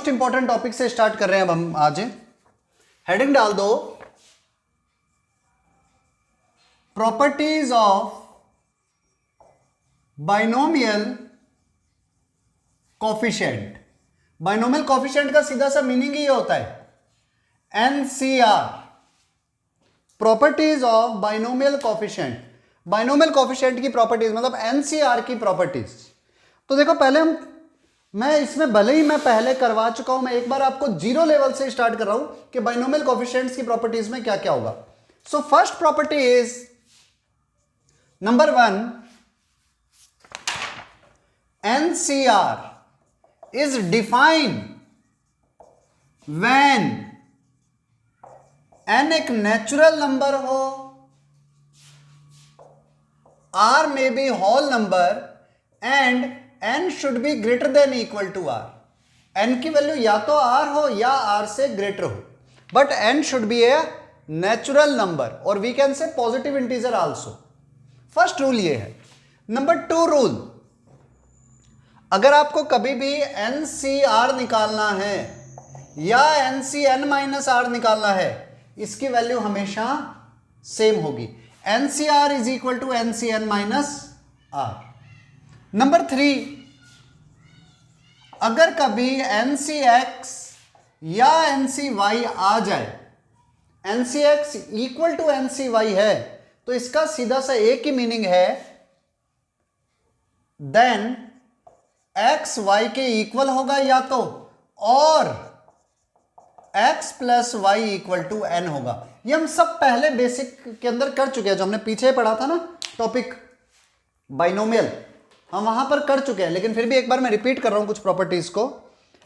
Important topic से start कर रहे हैं अब हम आज। हेडिंग डाल दो, properties of binomial coefficient. Binomial coefficient का सीधा सा मीनिंग ही होता है NCR, properties of binomial coefficient. Binomial coefficient की प्रॉपर्टीज मतलब एनसीआर की प्रॉपर्टीज। तो देखो पहले मैं इसमें भले ही मैं पहले करवा चुका हूं, मैं एक बार आपको जीरो लेवल से स्टार्ट कर रहा हूं कि बाइनोमियल कोफिशिएंट्स की प्रॉपर्टीज में क्या क्या होगा। So first property is number 1, NCR is defined when n एक नेचुरल नंबर हो, r may be whole number and n should be greater than equal to r। n की वैल्यू या तो r हो या r से ग्रेटर हो, but n should be a natural number और we can say positive integer also. First rule ये है। नंबर 2 रूल, अगर आपको कभी भी NCR निकालना है या NCN-R निकालना है, इसकी वैल्यू हमेशा सेम होगी। NCR is equal to NCN-R। Number 3, अगर कभी NCX या NCY आ जाए, NCX इक्वल टू NCY है, तो इसका सीधा सा एक ही मीनिंग है, देन x y के इक्वल होगा या तो, और x plus y equal to n होगा। ये हम सब पहले बेसिक के अंदर कर चुके हैं, जो हमने पीछे पढ़ा था ना टॉपिक बाइनोमियल, हम वहां पर कर चुके हैं, लेकिन फिर भी एक बार मैं रिपीट कर रहा हूं कुछ प्रॉपर्टीज को।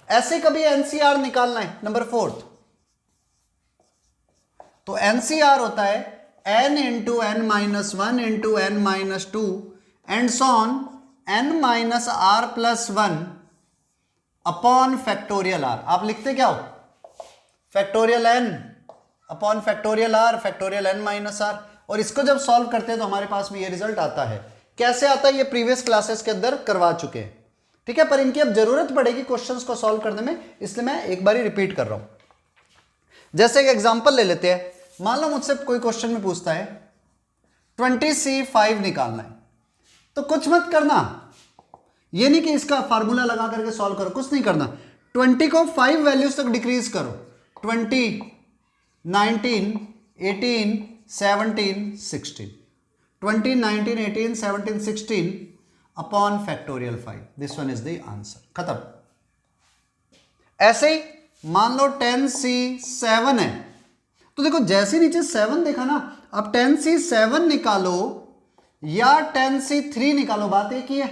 ऐसे कभी एनसीआर निकालना है, नंबर 4, तो एनसीआर होता है n into n minus 1 into n minus 2 and so on n minus r plus 1 upon factorial r. आप लिखते क्या हो, factorial n upon factorial r, factorial n minus r. और इसको जब सॉल्व करते हैं तो हमारे पास में ये रिजल्ट आता है। कैसे आता है ये प्रीवियस क्लासेस के अंदर करवा चुके हैं, ठीक है, पर इनकी अब जरूरत पड़ेगी क्वेश्चंस को सॉल्व करने में, इसलिए मैं एक बार ही रिपीट कर रहा हूं। जैसे एक एग्जांपल ले लेते हैं, मान लो मुझसे कोई क्वेश्चन में पूछता है 20C5 निकालना है, तो कुछ मत करना, ये नहीं कि इसका फार्मूला लगा करके सॉल्व करो, कुछ नहीं करना। 20 को 5 वैल्यूज तक डिक्रीज करो, 20, 19, 18, 17, 16, 20, 19, 18, 17, 16 upon factorial 5, this one is the answer, खत्म। ऐसे ही मान लो 10C7 है, तो देखो जैसे नीचे 7 देखा ना, अब 10C7 निकालो या 10C3 निकालो, बात एक ही है।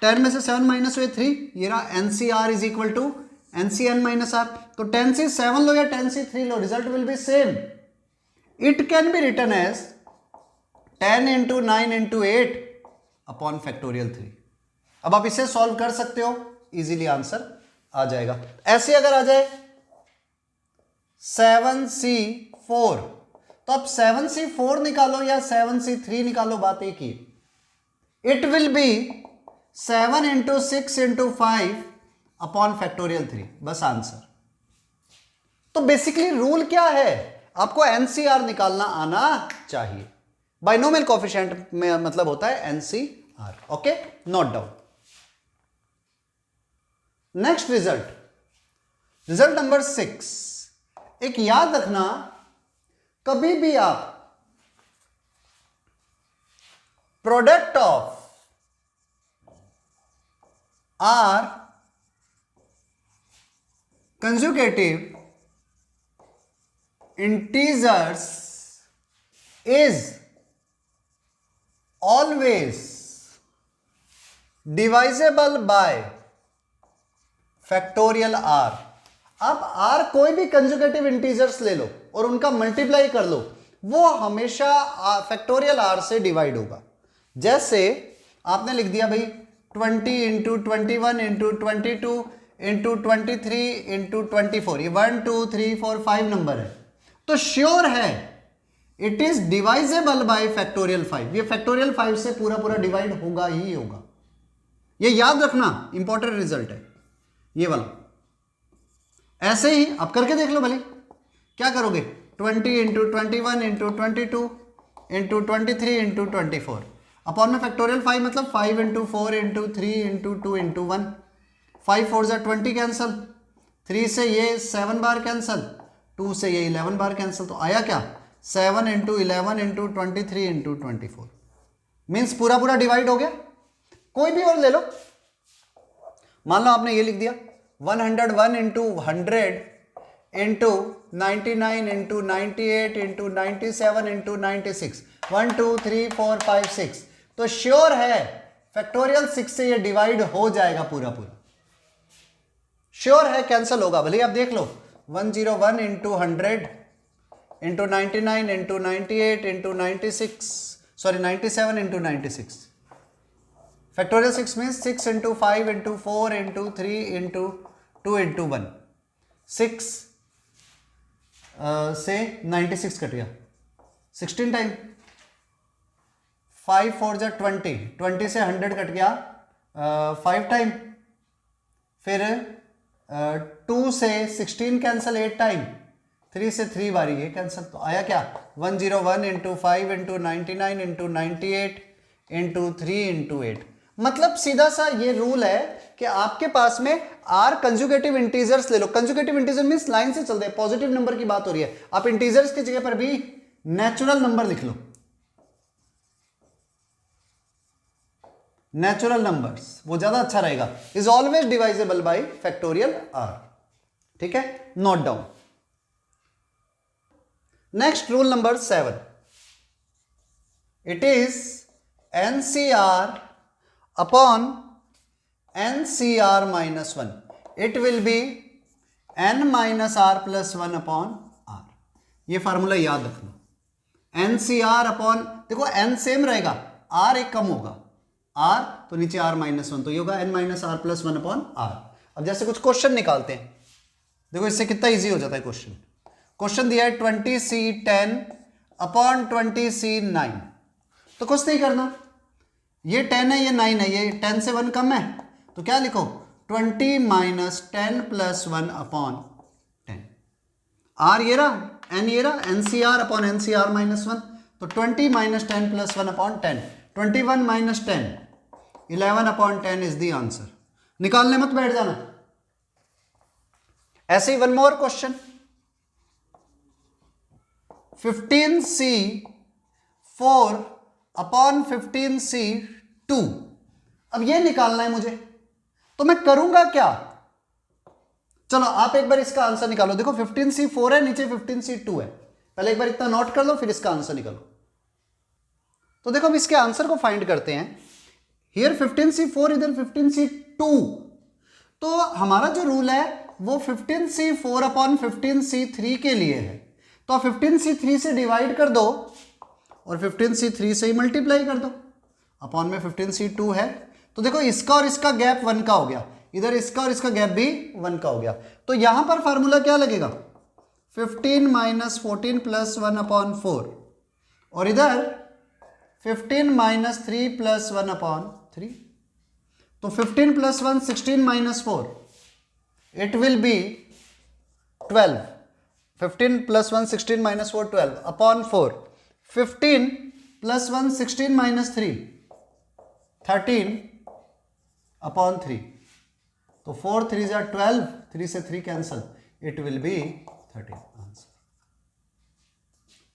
10 में से 7 माइनस हुए 3, ये रहा NCR is equal to NCN-R। तो 10C7 लो या 10C3 लो, result will be same. It can be written as 10 into 9 into 8 upon factorial 3। अब आप इसे सॉल्व कर सकते हो, इजीली आंसर आ जाएगा। ऐसे अगर आ जाए 7C4, तो अब 7C4 निकालो या 7C3 निकालो, बात एक ही। It will be 7 into 6 into 5 upon factorial 3, बस आंसर। तो बेसिकली रूल क्या है, आपको एनसीआर निकालना आना चाहिए। बाइनोमियल कोफिशिएंट में मतलब होता है NCR, okay, note down. Next result number 6, एक याद रखना, कभी भी आप product of r conjugative integers is always divisible by factorial r. आप आर कोई भी कंजुगेटिव इंटीजर्स ले लो और उनका मल्टीप्लाई कर लो, वो हमेशा फैक्टोरियल आर से डिवाइड होगा। जैसे आपने लिख दिया भाई 20 इंटू 21 इंटू 22 इंटू 23 इंटू 24, ये 1 2 3 4 5 नंबर है, तो श्योर है it is divisible by factorial 5। ये फैक्टोरियल 5 से पूरा पूरा डिवाइड होगा ही होगा, ये याद रखना, इंपॉर्टेंट रिजल्ट है ये वाला। ऐसे ही आप करके देख लो भले, क्या करोगे 20 into 21 into 22 into 23 into 24 upon में फैक्टोरियल 5 मतलब 5 इंटू 4 इंटू 3 इंटू 2 इंटू 1, 5 4 जा 20 कैंसल, 3 से ये 7 बार कैंसल, 2 से ये 11 बार कैंसल, तो आया क्या 7 इंटू 11 इंटू 23 इंटू 24 मीन्स पूरा पूरा डिवाइड हो गया। कोई भी और ले लो, मान लो आपने ये लिख दिया 101 into 100 into 99 into 98 into 97 into 96 1 2 3 4 5 6, तो श्योर है फैक्टोरियल 6 से ये डिवाइड हो जाएगा पूरा पूरा, श्योर है कैंसल होगा। भले आप देख लो 101 into 100 into 99 into 98 into 96 sorry 97 into 96, factorial 6 means 6 into 5 into 4 into 3 into 2 into 1, 6 से 96 कट गया 16 टाइम, 5 4 जा 20, 20 से 100 कट गया 5 टाइम, फिर 2 से 16 कैंसिल 8 टाइम, 3 से 3 बारी ये कैंसिल, तो आया क्या 101 into 5 into 99 into 98 into 3 into 8। मतलब सीधा सा ये रूल है कि आपके पास में आर कंजुगेटिव इंटीजर्स ले लो, कंजुगेटिव इंटीजर मींस लाइन से चलते हैं, पॉजिटिव नंबर की बात हो रही है, आप इंटीजर्स की जगह पर भी नेचुरल नंबर लिख लो, नेचुरल नंबर्स वो ज्यादा अच्छा रहेगा, is always divisible by factorial r, ठीक है, note down. Next rule number 7, it is NCR upon NCR minus 1, it will be n minus r plus 1 upon r, ये फार्मूला याद रखना, NCR अपॉन, देखो n सेम रहेगा, r एक कम होगा, r तो नीचे r माइनस 1, तो ये होगा n minus r plus 1 upon r। अब जैसे कुछ क्वेश्चन निकालते हैं, देखो इससे कितना इजी हो जाता है क्वेश्चन, क्वेश्चन दिया है 20C10 अपॉन 20C9, तो कुछ नहीं करना, ये 10 है ये 9 है, ये 10 से 1 कम है, तो क्या लिखो 20 माइनस 10 प्लस 1 अपॉन 10, आर ये रहा एन ये रहा, NCR अपॉन NCR माइनस 1, तो 20 minus 10 plus 1 upon 10, 21 minus 10 11 upon 10 is the answer. निकालने मत बैठ जाना। ऐसे ही one more question 15C4 upon 15C2, अब ये निकालना है मुझे, तो मैं करूंगा क्या, चलो आप एक बार इसका आंसर निकालो, देखो 15C4 है, नीचे 15C2 है, पहले एक बार इतना नोट कर लो फिर इसका आंसर निकालो। तो देखो अब इसके आंसर को फाइंड करते हैं, हियर 15C4 इधर 15C2, तो हमारा जो रूल है वो 15C4 अपॉन 15C3 के लिए है, तो आप 15C3 से डिवाइड कर दो और 15C3 से ही मल्टीप्लाई कर दो, अपॉन में 15C2 है, तो देखो इसका और इसका गैप 1 का हो गया, इधर इसका और इसका गैप भी 1 का हो गया, तो यहां पर फार्मूला क्या लगेगा 15 माइनस 14 प्लस 1 अपॉन 4, और इधर 15 माइनस 3 प्लस 1 अपॉन 3, तो 15 plus 1 16 minus 4, it will B 12, 15 plus 1 16 minus 4 12 upon 4, 15 plus 1 16 minus 3 13 upon 3, तो 4 3 जा 12, 3 से 3 cancel, it will B 13 answer.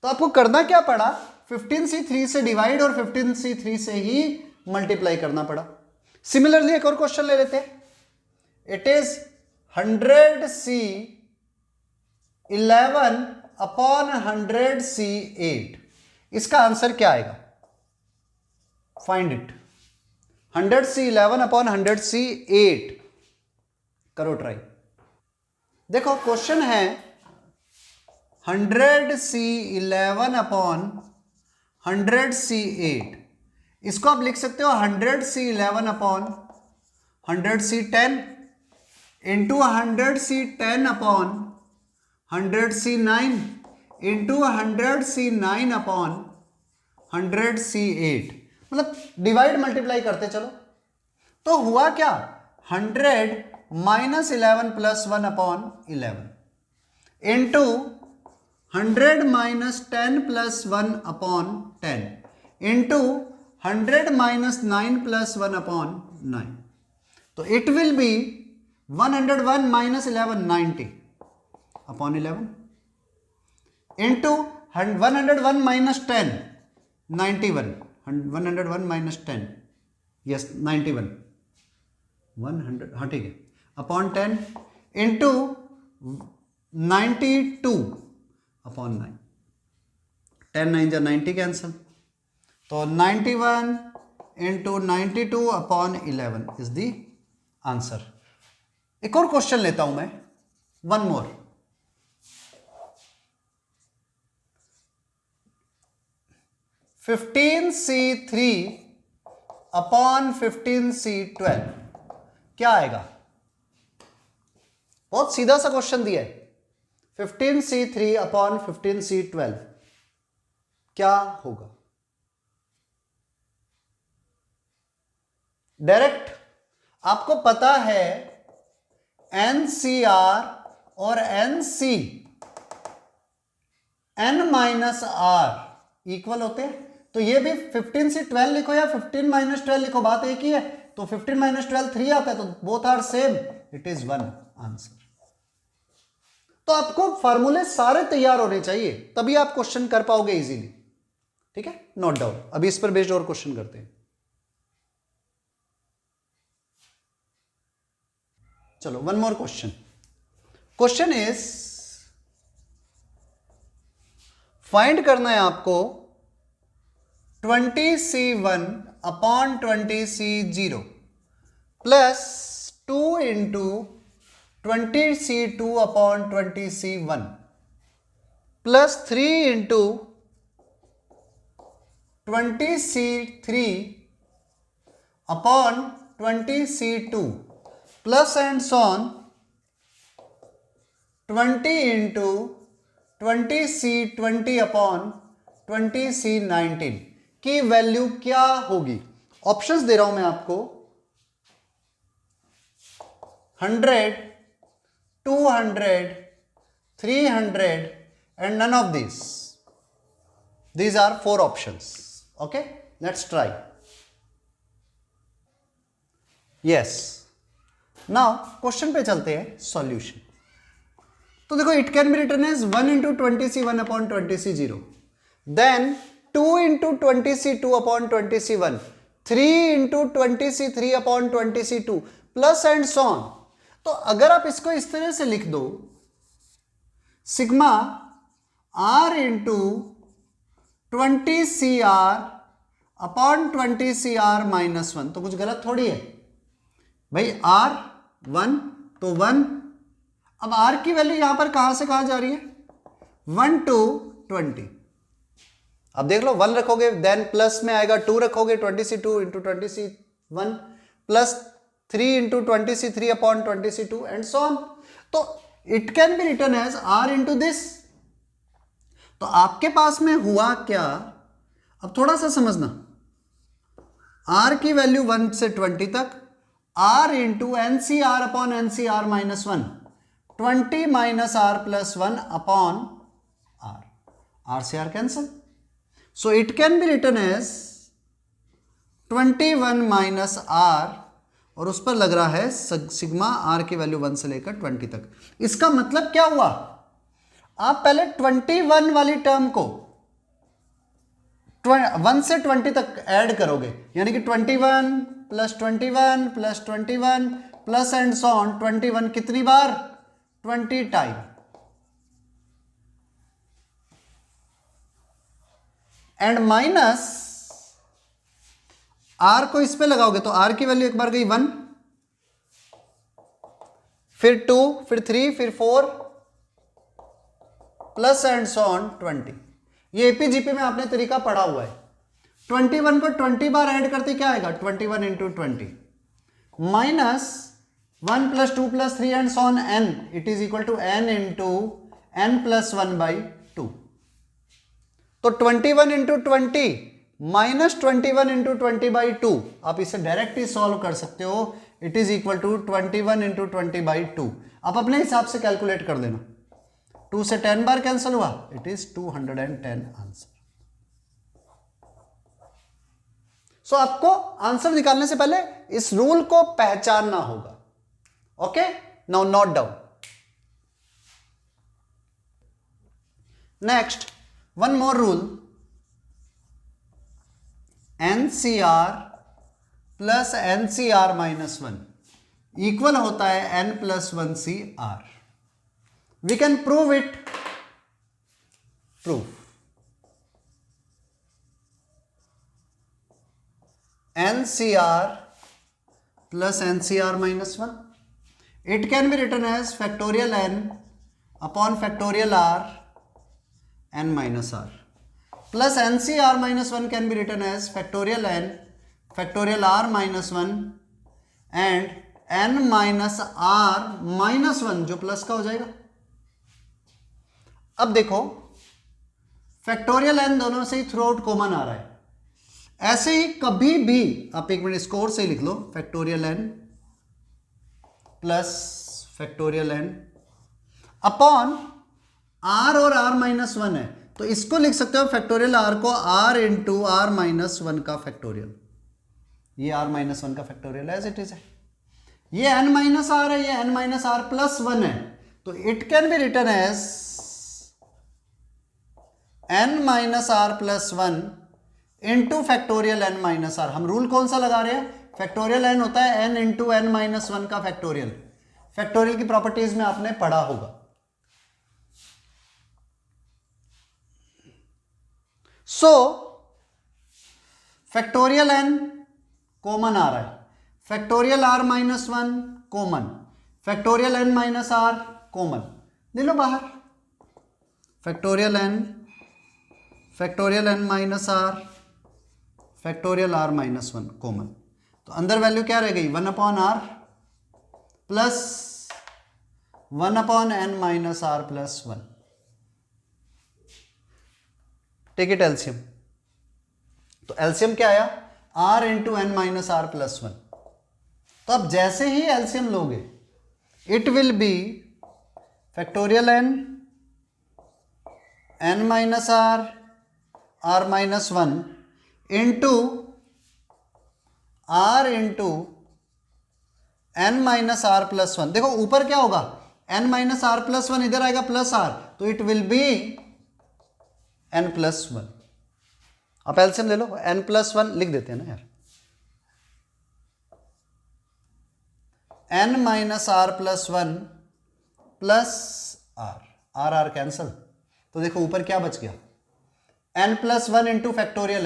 तो आपको करना क्या पड़ा, 15C3 से डिवाइड और 15C3 से ही मल्टीप्लाई करना पड़ा। सिमिलरली एक और क्वेश्चन ले लेते हैं, it is 100C11 upon 100C8, इसका आंसर क्या आएगा, find it, 100C11 upon 100C8, करो ट्राई। देखो क्वेश्चन है 100C11 अपॉन 100C8, इसको आप लिख सकते हो 100C11 upon 100C10 into 100C10 upon 100C9 into 100C9 upon 100C8, मतलब डिवाइड मल्टीप्लाई करते चलो, तो हुआ क्या 100 -11 + 1/11 इंटू 100 - 10 + 1/10 इंटू 100 - 9 + 1/9. तो it will B 101 - 11 90 upon 11 into 101 - 10 91 101 - 10 yes 91 100 हाँ ठीक है अपॉन 10 इंटू 92 अपॉन 9 10 9 जा 90 कैंसल तो 91 into 92 upon 11 is the answer. एक और क्वेश्चन लेता हूं मैं, one more. (15c3 upon 15c12) क्या आएगा? बहुत सीधा सा क्वेश्चन दिया है. 15c3 अपॉन 15c12 क्या होगा? डायरेक्ट आपको पता है NCR और NC n-r इक्वल होते हैं, तो ये भी 15c12 लिखो या 15 - 12 लिखो, बात एक ही है. तो 15 - 12 3 आता है, तो both are same, it is 1 answer. तो आपको फॉर्मूले सारे तैयार होने चाहिए, तभी आप क्वेश्चन कर पाओगे इजीली. ठीक है, नोट डाउन. अभी इस पर बेस्ड और क्वेश्चन करते हैं. चलो one more question. Question is find करना है आपको 20c1 upon 20c0 plus 2 into 20c2 upon 20c1 plus 3 into 20c3 upon 20c2 plus and so on 20 into 20c20 upon 20c19 की वैल्यू क्या होगी? ऑप्शंस दे रहा हूं मैं आपको. 100, 200, 300 and none of these. These are 4 options. Okay, let's try. Yes. Now question पे चलते हैं. सॉल्यूशन. तो देखो, it can be written as 1 into 20c1 upon 20c0, then 2 into 20c2 upon 20c1, 3 into 20c3 upon 20c2 plus and so on. तो अगर आप इसको इस तरह से लिख दो, sigma r into 20cr upon 20cr -1, तो कुछ गलत थोड़ी है भाई. r 1 तो 1. अब r की वैल्यू यहां पर कहां से कहां जा रही है? 1 to 20. अब देख लो, 1 रखोगे देन प्लस में आएगा, 2 रखोगे 20c2 into 20c1 plus 3 into 20c3 upon 20c2 and so on. तो it can be written as r into this. तो आपके पास में हुआ क्या? अब थोड़ा सा समझना. r की वैल्यू 1 से 20 तक, r into NCR upon NCR -1, 20 minus r plus 1 upon r. r से r cancel. So it can be written as 21 minus r, और उस पर लग रहा है सिग्मा r की वैल्यू 1 से लेकर 20 तक. इसका मतलब क्या हुआ? आप पहले 21 वाली टर्म को 1 से 20 तक ऐड करोगे, यानी कि 21 plus 21 plus 21 plus and so on 21 कितनी बार? 20 टाइम. एंड माइनस r को इस पे लगाओगे तो r की वैल्यू एक बार गई 1, फिर 2, फिर 3, फिर 4 प्लस एंड सो ऑन 20. ये एपीजीपी में आपने तरीका पढ़ा हुआ है. 21 को 20 बार ऐड करते क्या आएगा? 21 into 20 minus 1 plus 2 plus 3 and so on n, it is equal to n into n plus 1/2. तो 21 इंटू 20 माइनस 21 इंटू 20/2. आप इसे डायरेक्ट ही सॉल्व कर सकते हो. It is equal to 21 into 20/2। आप अपने हिसाब से कैलकुलेट कर देना। 2 से 10 बार कैंसिल हुआ, इट इज 210 आंसर। सो आपको आंसर निकालने से पहले इस रूल को पहचानना होगा। Okay, now note down. Next, one more rule, NCR plus NCR minus 1 equal होता है N plus 1CR। We can prove it. Proof NCR plus NCR minus 1. It can be written as factorial N upon factorial R N minus R. Plus NCR minus 1 can be written as factorial N factorial R minus 1 and N minus R minus 1 जो plus का हो जाएगा। अब देखो factorial N दोनों से ही through out common आ रहा है। ऐसे ही कभी भी आप एक मिनट स्कोर से लिख लो, factorial N plus factorial N upon R और R माइनस 1 है, तो इसको लिख सकते हो फैक्टोरियल R को R इंटू R माइनस 1 का फैक्टोरियल। ये R माइनस 1 का फैक्टोरियल एज इट इज है। ये N माइनस R है, ये N माइनस R प्लस 1 है, तो it can be written as N minus R plus 1 into factorial N minus R। हम रूल कौन सा लगा रहे हैं? फैक्टोरियल N होता है N इंटू N माइनस 1 का फैक्टोरियल। फैक्टोरियल की प्रॉपर्टीज में आपने पढ़ा होगा। सो फैक्टोरियल N कॉमन आ रहा है, factorial R minus 1 common, factorial N minus R common, ले लो बाहर। Factorial N minus R factorial R minus 1 common, तो अंदर वैल्यू क्या रह गई? 1 upon R plus 1 upon N minus R plus 1। Take it LCM, तो एलसीएम क्या आया? R into N minus R plus 1। तो अब जैसे ही एलसीएम लोगे it will B factorial N minus R minus 1 into R into N minus R plus 1। देखो ऊपर क्या होगा? N माइनस R प्लस 1, इधर आएगा प्लस R, तो it will be N plus 1। आप एलसीएम ले लो, N प्लस 1 लिख देते हैं ना यार। N minus R plus 1 plus R cancel, तो देखो ऊपर क्या बच गया? N plus 1 into factorial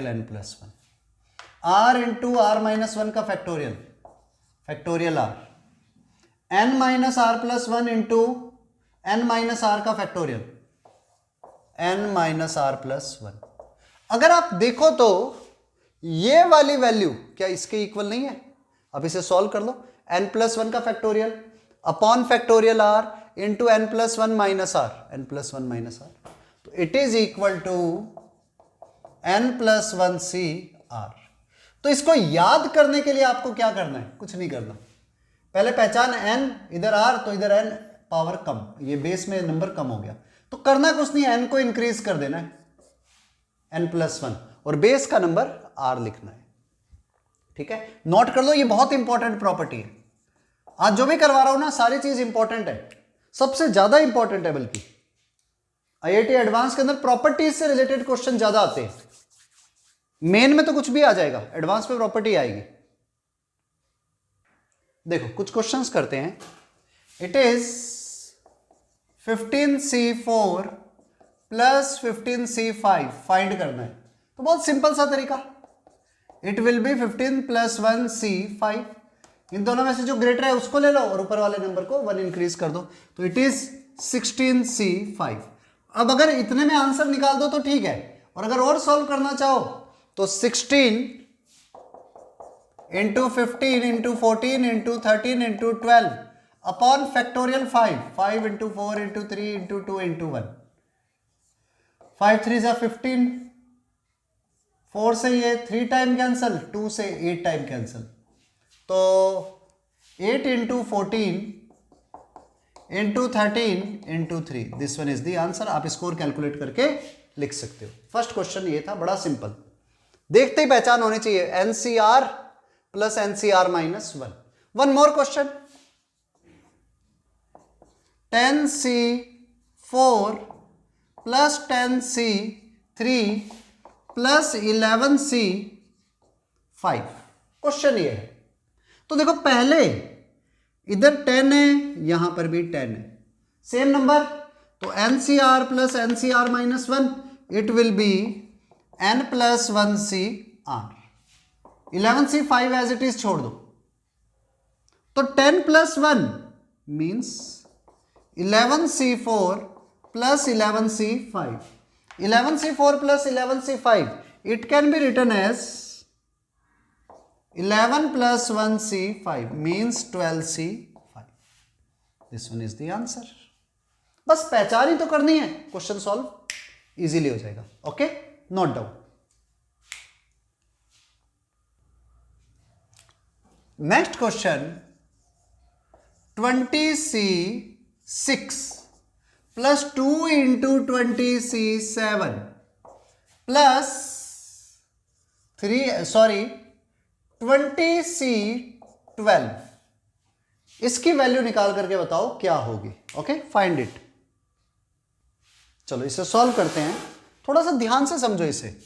N plus 1, R into R minus 1 का factorial R, N minus R plus 1 into N minus R का factorial N minus R plus 1। अगर आप देखो तो ये वाली वैल्यू क्या इसके इक्वल नहीं है? अब इसे सॉल्व कर लो। N प्लस 1 का factorial upon factorial R into N plus 1 minus R, N plus 1 minus R, तो it is equal to N plus 1CR। तो इसको याद करने के लिए आपको क्या करना है? कुछ नहीं करना, पहले पहचान N, इधर R, तो इधर N पावर कम, ये बेस में नंबर कम हो गया, तो करना कुछ नहीं, N को इंक्रीज कर देना है N प्लस 1 और बेस का नंबर R लिखना है। ठीक है, नोट कर लो, ये बहुत इंपॉर्टेंट प्रॉपर्टी है। आज जो भी करवा रहा हूं ना सारी चीज इंपॉर्टेंट है, सबसे ज्यादा इंपॉर्टेंट है, बल्कि आईआईटी एडवांस के अंदर प्रॉपर्टीज से रिलेटेड क्वेश्चन ज्यादा आते हैं। मेन में तो कुछ भी आ जाएगा, एडवांस में प्रॉपर्टी आएगी। देखो कुछ क्वेश्चंस करते हैं। It is 15C4 plus 15C5 find करना है, तो बहुत सिंपल सा तरीका, it will B 15 plus 1C5, इन दोनों में से जो ग्रेटर है उसको ले लो और ऊपर वाले नंबर को 1 इंक्रीज कर दो, तो इट इज 16C5। अब अगर इतने में आंसर निकाल दो तो ठीक है, और अगर और सॉल्व करना चाहो तो 16 into 15 into 14 into 13 into 12 upon factorial 5 into 4 into 3 into 2 into 1, 5 3 जा 15, 4 से ये 3 टाइम कैंसिल, 2 से 8 टाइम कैंसिल, तो 8 into 14 into 13 into 3, this one is the answer. आप स्कोर कैलकुलेट करके लिख सकते हो। फर्स्ट क्वेश्चन ये था, बड़ा सिंपल, देखते ही पहचान होनी चाहिए। NCR plus NCR minus 1। One more question, 10C4 plus 10C3 plus 11C5। Question ये है, तो देखो पहले इधर 10 है, यहां पर भी 10 है, सेम नंबर, तो NCR plus NCR minus 1, it will be n plus 1CR। 11C5 as it is छोड़ दो, तो 10 plus 1 means 11C4 plus 11C5। 11C4 plus 11C5, it can be written as 11 plus 1C5 means 12C5. This one is the answer. बस पहचान ही तो करनी है, question solve easily हो जाएगा। Okay, note down. Next question, 20C6 plus 2 into 20C7 plus 20C12, इसकी value निकाल करके बताओ क्या होगी। Okay, find it. चलो इसे सॉल्व करते हैं, थोड़ा सा ध्यान से समझो इसे।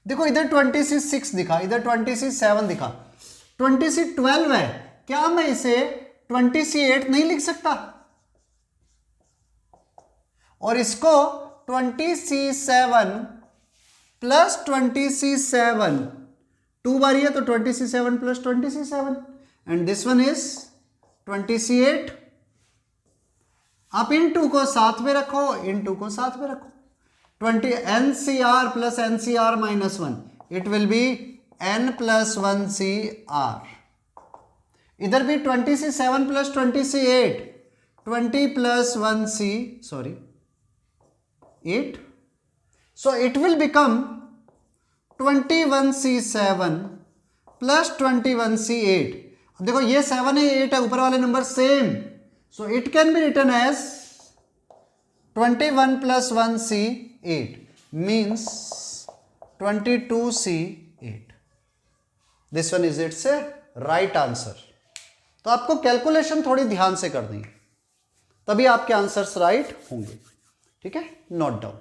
देखो इधर 20C6 दिखा, इधर 20C7 दिखा, 20C12 है, क्या मैं इसे 20C8 नहीं लिख सकता? और इसको 20C7 प्लस 20C7, 2 बारी है तो 20C7 plus 20C7, and this one is 20C8। आप इन 2 को साथ में रखो, इन 2 को साथ में रखो, 20 NCR plus NCR minus 1, it will be N plus 1CR। इधर भी 20C7 plus 20C8, 20 plus 8, so it will become 21C7 plus 21C8। अब देखो ये 7 है, 8 है, ऊपर वाले number same, so it can be written as 21 plus 1C8 means 22C8. This one is its a right answer. तो आपको कैलकुलेशन थोड़ी ध्यान से करनी है, तभी आपके आंसर्स राइट होंगे। ठीक है, note down.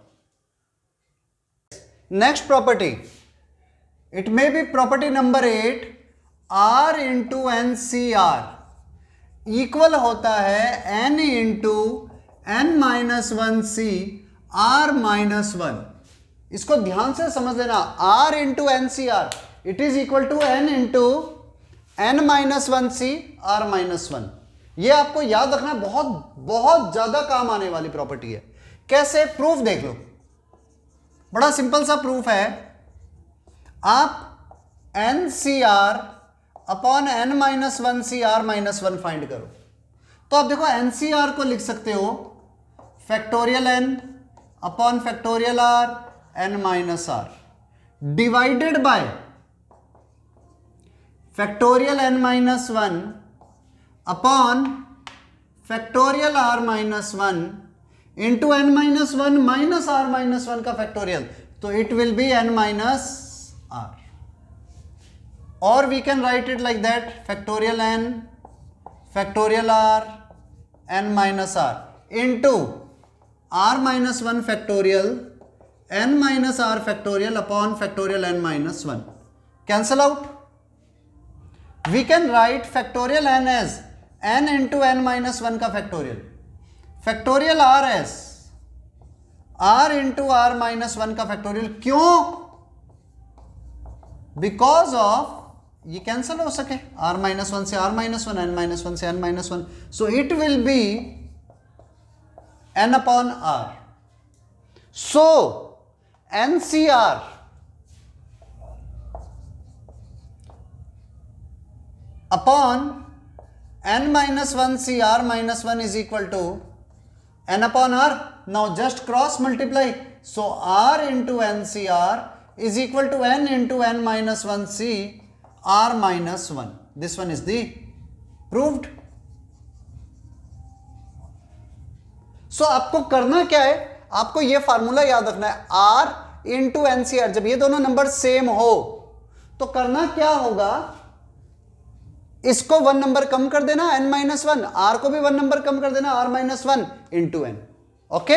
Next property, it may be property number 8, R into NCR equal होता है N into N minus 1C R minus 1। इसको ध्यान से समझ लेना, R into NCR it is equal to N into N minus 1C R minus 1। ये आपको याद रखना, बहुत बहुत ज्यादा काम आने वाली प्रॉपर्टी है। कैसे? प्रूफ देख लो, बड़ा सिंपल सा प्रूफ है। आप NCR upon N minus 1C R minus 1 find करो, तो आप देखो NCR को लिख सकते हो factorial N upon factorial R N minus R divided by factorial N minus 1 upon factorial R minus 1 into N minus 1 minus R minus 1 का factorial, तो it will be N minus R। और we can write it like that, factorial N factorial R N minus R into R minus 1 factorial N minus R factorial upon factorial N minus 1। Cancel out. We can write factorial N as N into N minus 1 का factorial, factorial R as R into R minus 1 का factorial. क्यों? Because of ये cancel हो सके, R minus 1 से R minus 1, N minus 1 से N minus 1, so it will be N upon R। So NCR upon N minus 1 CR minus 1 is equal to N upon R. Now just cross multiply. So R into NCR is equal to N into N minus 1 C R minus 1. This one is the proved. सो आपको करना क्या है, आपको यह formula याद रखना है, आर इंटू एनसीआर। जब ये दोनों नंबर सेम हो तो करना क्या होगा, इसको 1 नंबर कम कर देना n माइनस वन, आर को भी 1 नंबर कम कर देना r minus one into N. Okay,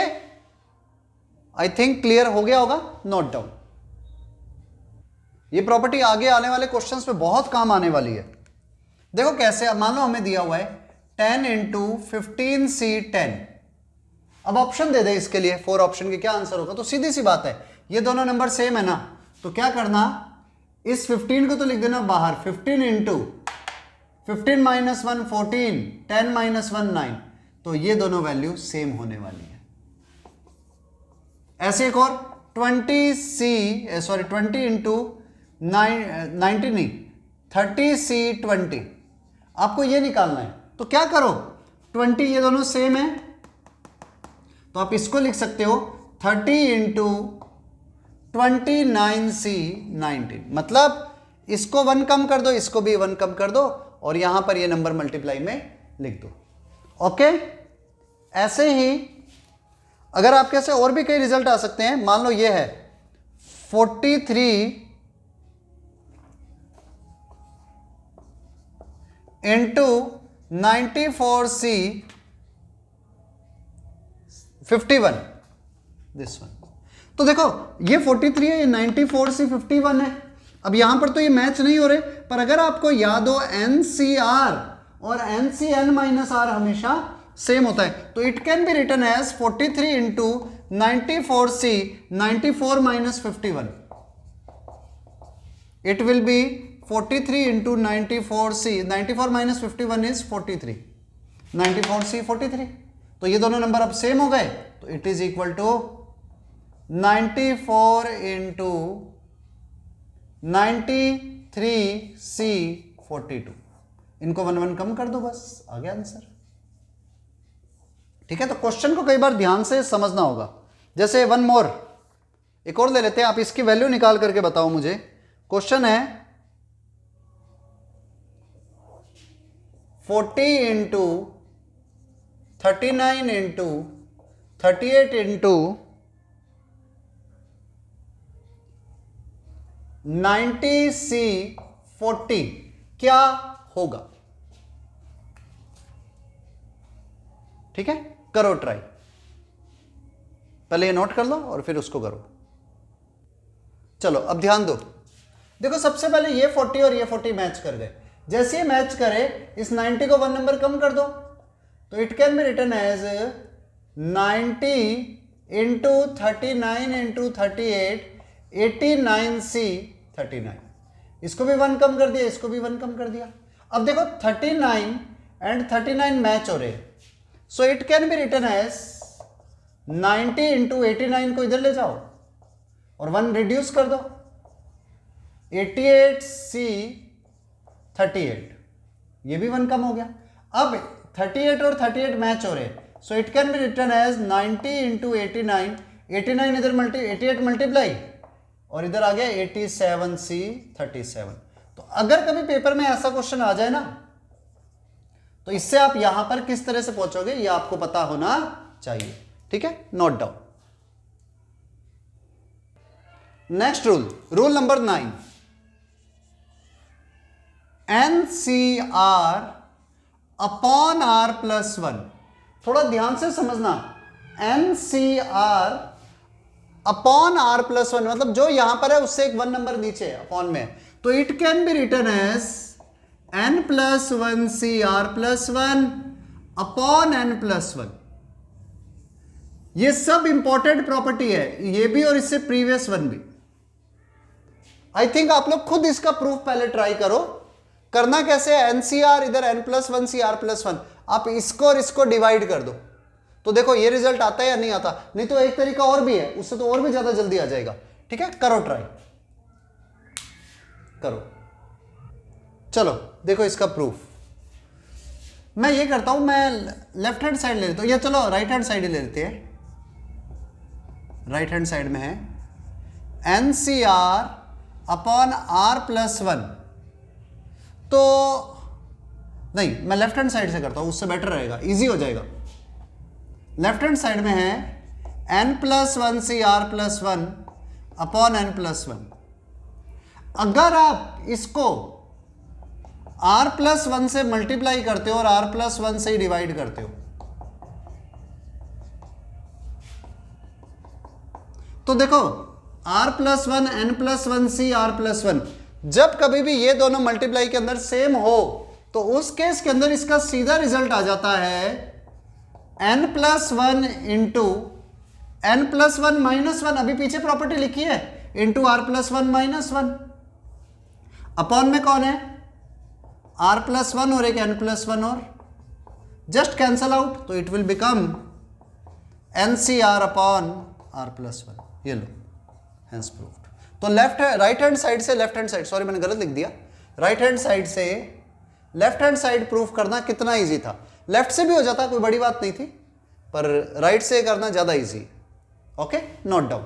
I think clear हो गया होगा, नोट डाउन। ये प्रॉपर्टी आगे आने वाले क्वेश्चंस में बहुत काम आने वाली है। देखो कैसे, अब मान लो हमें दिया हुआ है 10 इंटू 15c10। अब ऑप्शन दे दे इसके लिए, 4 ऑप्शन के क्या आंसर होगा, तो सीधी सी बात है, ये दोनों नंबर सेम है ना, तो क्या करना, इस 15 को तो लिख देना बाहर, 15 इंटू 15 माइनस 1 14, 10 माइनस 1 9, तो ये दोनों वैल्यू सेम होने वाली है। ऐसे एक और 20 इंटू 90 नहीं 30c20, आपको ये निकालना है, तो क्या करो, 20 ये दोनों सेम है तो आप इसको लिख सकते हो 30 इंटू 29c19, मतलब इसको 1 कम कर दो, इसको भी 1 कम कर दो, और यहां पर ये नंबर मल्टीप्लाई में लिख दो। ओके, ऐसे ही अगर आपके से और भी कई रिजल्ट आ सकते हैं, मान लो ये है 43 इंटू 94c 51, दिस वन। तो देखो ये 43 है, ये 94c 51 है। अब यहां पर तो ये मैच नहीं हो रहे, पर अगर आपको याद हो NCR और NCN माइनस आर हमेशा सेम होता है, तो it can be written as 43 into 94c 94 minus 51। It will be 43 into 94c, 94 minus 51 is 43, 94c 43। तो ये दोनों नंबर अब सेम हो गए, तो it is equal to 94 into 93c 42। इनको 1 1 कम कर दो, बस आ गया आंसर। ठीक है, तो क्वेश्चन को कई बार ध्यान से समझना होगा। जैसे वन मोर, एक और ले लेते हैं, आप इसकी वैल्यू निकाल करके बताओ मुझे। क्वेश्चन है 40 इंटू 39 इंटू 38 इंटू 90c 40 क्या होगा। ठीक है, करो ट्राई, पहले ये नोट कर लो और फिर उसको करो। चलो अब ध्यान दो, देखो सबसे पहले ये 40 और ये 40 मैच कर गए। जैसे ये मैच करे, इस 90 को 1 नंबर कम कर दो, तो it can be written as 90 into 39 into 38 89c 39। इसको भी 1 कम कर दिया, इसको भी 1 कम कर दिया। अब देखो 39 एंड 39 मैच हो रहे, so it can be written as 90 into 89 को इधर ले जाओ और 1 रिड्यूस कर दो, 88c 38, ये भी 1 कम हो गया। अब 38 और 38 मैच हो रहे, so it can be written as 90 into 89, 89 इधर 88 मल्टीप्लाई और इधर आ गया 87c 37। तो अगर कभी पेपर में ऐसा क्वेश्चन आ जाए ना, तो इससे आप यहां पर किस तरह से पहुंचोगे ये आपको पता होना चाहिए। ठीक है, note down. Next rule, rule number 9, NCR upon R plus 1। थोड़ा ध्यान से समझना, NCR अपॉन R प्लस 1, मतलब जो यहां पर है उससे एक 1 नंबर नीचे अपॉन में, तो it can be written as n plus 1 CR plus 1 upon n plus 1। ये सब इंपॉर्टेंट प्रॉपर्टी है, ये भी और इससे प्रीवियस वन भी। आई थिंक आप लोग खुद इसका प्रूफ पहले ट्राई करो। करना कैसे है, NCR इधर n प्लस 1 CR प्लस 1, आप इसको और इसको डिवाइड कर दो, तो देखो ये रिजल्ट आता है या नहीं आता। नहीं तो एक तरीका और भी है, उससे तो और भी ज्यादा जल्दी आ जाएगा। ठीक है, करो ट्राई, करो। चलो देखो इसका प्रूफ। मैं ये करता हूं, मैं लेफ्ट हैंड साइड ले लेता हूं, या चलो राइट हैंड साइड ही ले लेते हैं। राइट हैंड साइड में है NCR अपॉन R प्लस 1। तो नहीं, मैं लेफ्ट हैंड साइड से करता हूं, उससे बेटर रहेगा, इजी हो जाएगा। लेफ्ट हैंड साइड में है n+1CR+1 अपॉन n+1। अगर आप इसको r+1 से मल्टीप्लाई करते हो और r+1 से ही डिवाइड करते हो, तो देखो r+1 n+1 CR+1, जब कभी भी ये दोनों मल्टीप्लाई के अंदर सेम हो तो उस केस के अंदर इसका सीधा रिजल्ट आ जाता है n+1 इंटू n+1 अभी पीछे प्रॉपर्टी लिखी है, इंटू r+1 अपॉन में कौन है r+1 और एक n+1 और जस्ट कैंसल आउट, तो it will become NCR upon r+1। ये लो, हेंस प्रूव्ड। तो राइट हैंड साइड से लेफ्ट हैंड साइड, सॉरी मैंने गलत लिख दिया, राइट हैंड साइड से लेफ्ट हैंड साइड प्रूफ करना कितना इजी था। लेफ्ट से भी हो जाता, कोई बड़ी बात नहीं थी, पर राइट से करना ज्यादा easy. Okay, note down.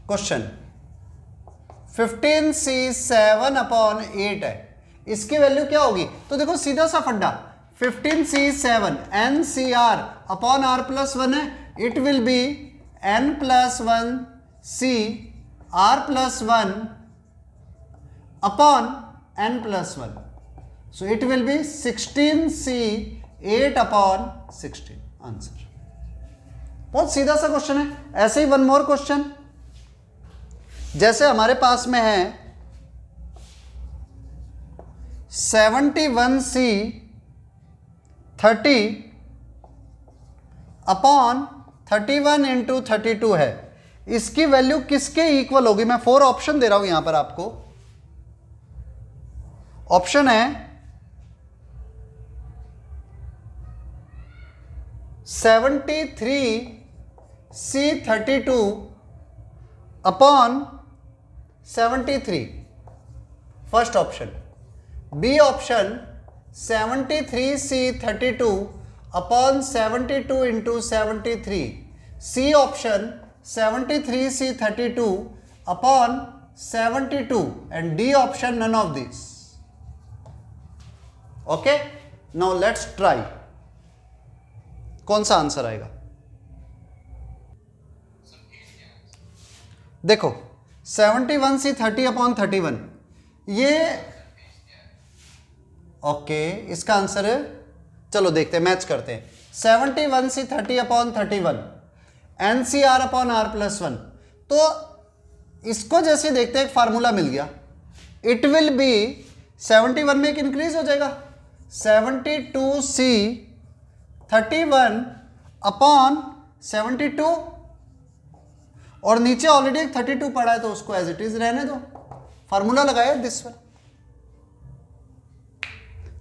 Question 15C7 upon 8 है, इसकी वैल्यू क्या होगी? तो देखो सीधा सा फंडा, 15C7 NCR अपॉन r+1 है, it will B n+1C r+1 upon n+1, so it will be 16C8 upon 16। Answer बहुत सीधा सा क्वेश्चन है। ऐसे ही वन मोर क्वेश्चन, जैसे हमारे पास में है 71C 30 अपॉन 31 इंटू 32 है, इसकी वैल्यू किसके इक्वल होगी? मैं 4 ऑप्शन दे रहा हूं यहां पर आपको। ऑप्शन है 73C32 upon 73, first option. B option 73C32 upon 72 into 73, C option 73C32 upon 72 and D option none of this. Okay, now let's try, कौन सा आंसर आएगा? देखो 71C30 अपॉन 31, ये ओके, इसका आंसर है, चलो देखते हैं, मैच करते हैं। 71C30 upon 31 NCR upon r+1, तो इसको जैसे देखते हैं एक फार्मूला मिल गया, इट विल बी 71 में एक इंक्रीज हो जाएगा 72C31 अपॉन 72, और नीचे ऑलरेडी एक 32 पड़ा है तो उसको एज इट इज रहने दो, फार्मूला लगाया दिस वन।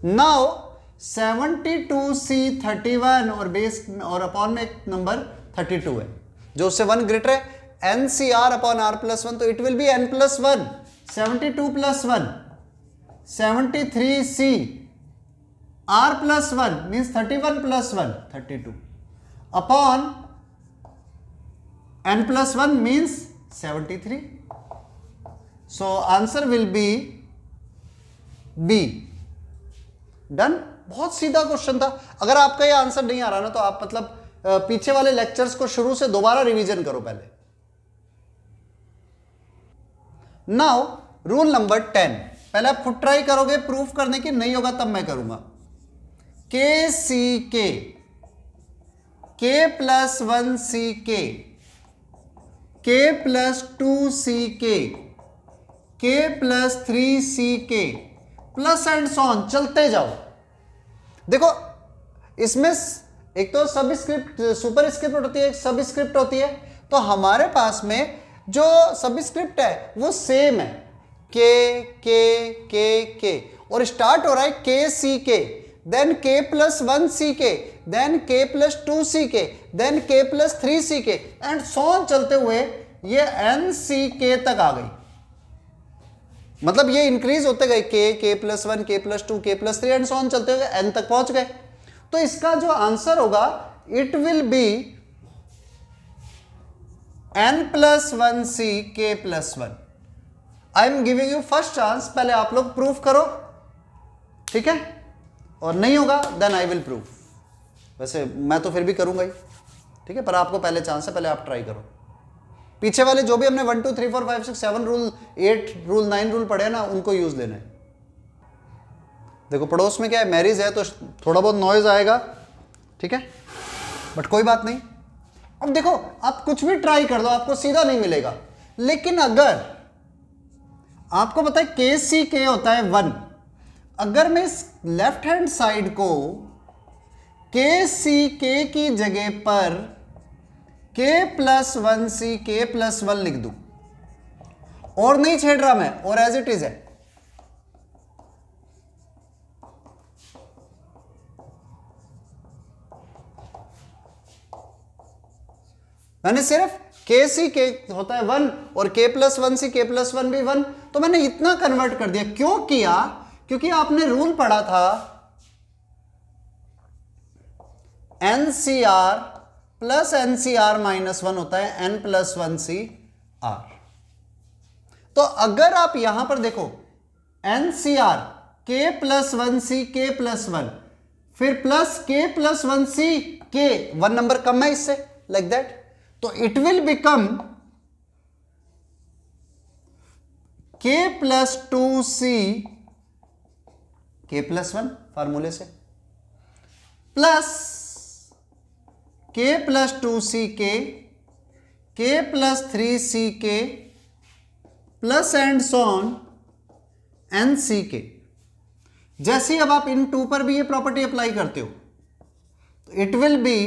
नाउ 72C31 और बेस और अपॉन में एक नंबर 32 है जो उससे 1 ग्रेटर है, NCR अपॉन r+1, तो it will be n+1, 72 + 1 73C r+1 means 31 + 1 32 upon n+1 means 73, so answer will be B. Done, बहुत सीधा क्वेश्चन था। अगर आपका ये आंसर नहीं आ रहा ना तो आप मतलब पीछे वाले लेक्चर्स को शुरू से दोबारा रिवीजन करो पहले। नाउ रूल नंबर 10, पहले आप खुद ट्राई करोगे प्रूफ करने की, नहीं होगा तब मैं करूंगा। KCK K+1CK K+2CK K+3CK plus and so on, चलते जाओ। देखो इसमें एक तो सब स्क्रिप्ट सुपर स्क्रिप्ट होती है, एक सब स्क्रिप्ट होती है, तो हमारे पास में जो सब स्क्रिप्ट है वो सेम है, के और स्टार्ट हो रहा है KCK, then K+1CK, then K+2CK, then K+3CK and so on चलते हुए ये NCK तक आ गई। मतलब ये इंक्रीज होते गए, K+1 K+2 K+3 and so on चलते हुए N तक पहुंच गए। तो इसका जो आंसर होगा it will B N+1C K+1। I am giving you first chance, पहले आप लोग प्रूफ करो, ठीक है, और नहीं होगा देन आई विल प्रूव। वैसे मैं तो फिर भी करूंगा ही, ठीक है, पर आपको पहले चांस है, पहले आप ट्राई करो। पीछे वाले जो भी हमने 1 2 3 4 5 6 7 रूल 8 रूल 9 रूल पढ़े ना, उनको यूज लेना है। देखो पड़ोस में क्या है, मैरिज है तो थोड़ा बहुत नॉइज आएगा, ठीक है, बट कोई बात नहीं। अब देखो आप कुछ भी ट्राई कर दो, आपको सीधा नहीं मिलेगा, लेकिन अगर आपको पता है के सी के होता है 1, अगर मैं इस लेफ्ट हैंड साइड को के सी के की जगह पर के प्लस 1 सी के प्लस 1 लिख दूं, और नहीं छेड़ रहा मैं, और एज इट इज है, मैंने सिर्फ के सी के होता है 1 और के प्लस 1 सी के प्लस 1 भी 1, तो मैंने इतना कन्वर्ट कर दिया। क्यों किया? क्योंकि आपने रूल पढ़ा था एनसीआर प्लस एनसीआर माइनस 1 होता है एन प्लस 1 सी आर। तो अगर आप यहां पर देखो एनसीआर के प्लस 1 सी के प्लस 1, फिर प्लस के प्लस 1 सी के 1 नंबर कम है इससे, लाइक दैट, तो it will become K plus 2 C K plus 1 फार्मूले से, प्लस के plus 2 C K plus 3 C K plus and so on N C K. जैसे अब आप इन टू पर भी ये प्रॉपर्टी अप्लाई करते हो, तो इट विल बी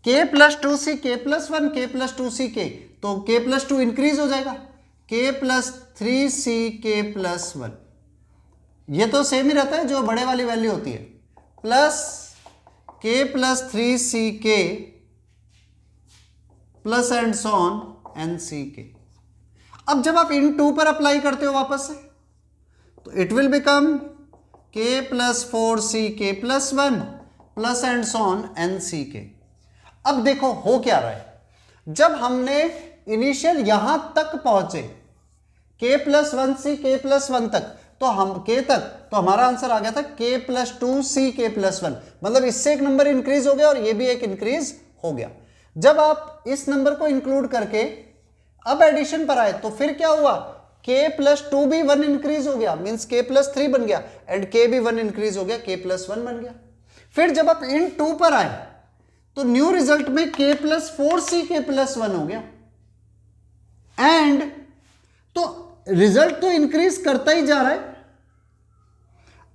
के प्लस 2 सी के प्लस 1 के प्लस 2 सी के, तो के प्लस 2 इंक्रीज हो जाएगा, के प्लस 3 सी के प्लस 1, ये तो सेम ही रहता है जो बड़े वाली वैल्यू होती है, प्लस के plus 3 C K plus and so on N C K. अब जब आप इन टू पर अप्लाई करते हो वापस से, तो it will become K plus 4 C K plus 1 plus and so on N C K. अब देखो हो क्या रहा है, जब हमने इनिशियल यहां तक पहुंचे के प्लस 1 सी के प्लस 1 तक, तो हम के तक, तो हमारा आंसर आ गया था के प्लस 2 सी के प्लस 1, मतलब इससे एक नंबर इंक्रीज हो गया और ये भी एक इंक्रीज हो गया। जब आप इस नंबर को इंक्लूड करके अब एडिशन पर आए, तो फिर क्या हुआ, के प्लस 2 भी 1 इंक्रीज हो गया, मींस के प्लस 3 बन गया, एंड के भी 1 इंक्रीज हो गया, के प्लस 1 बन गया। फिर जब आप इन 2 पर आए, तो न्यू रिजल्ट में के प्लस 4 सी के प्लस 1 हो गया, एंड तो रिजल्ट तो इंक्रीज करता ही जा रहा है।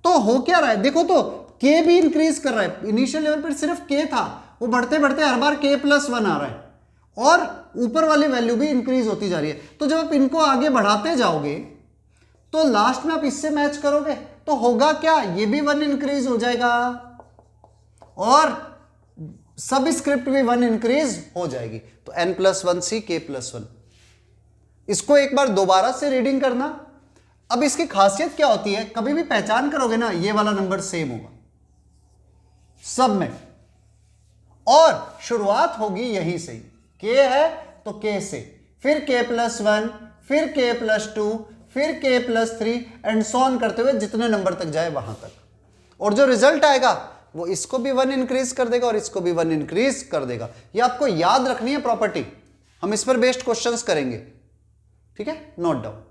तो हो क्या रहा है, देखो तो के भी इंक्रीज कर रहा है, इनिशियल लेवल पर सिर्फ के था, वो बढ़ते बढ़ते हर बार के प्लस 1 आ रहा है, और ऊपर वाली वैल्यू भी इंक्रीज होती जा रही है। तो जब आप इनको आगे बढ़ाते जाओगे, तो लास्ट में आप इससे मैच करोगे, तो होगा क्या, ये भी 1 इंक्रीज हो जाएगा और सब स्क्रिप्ट भी 1 इंक्रीज हो जाएगी, तो n प्लस 1 सी के प्लस 1। इसको एक बार दोबारा से रीडिंग करना। अब इसकी खासियत क्या होती है, कभी भी पहचान करोगे ना, ये वाला नंबर सेम होगा सब में, और शुरुआत होगी यहीं से, के है तो के से, फिर के प्लस 1, फिर के प्लस 2, फिर के प्लस 3 एंड सो ऑन करते हुए जितने नंबर तक जाए वहां तक, और जो रिजल्ट आएगा वो इसको भी 1 इंक्रीज कर देगा और इसको भी 1 इंक्रीज कर देगा। ये आपको याद रखनी है प्रॉपर्टी, हम इस पर बेस्ड क्वेश्चंस करेंगे, ठीक है, नोट डाउन।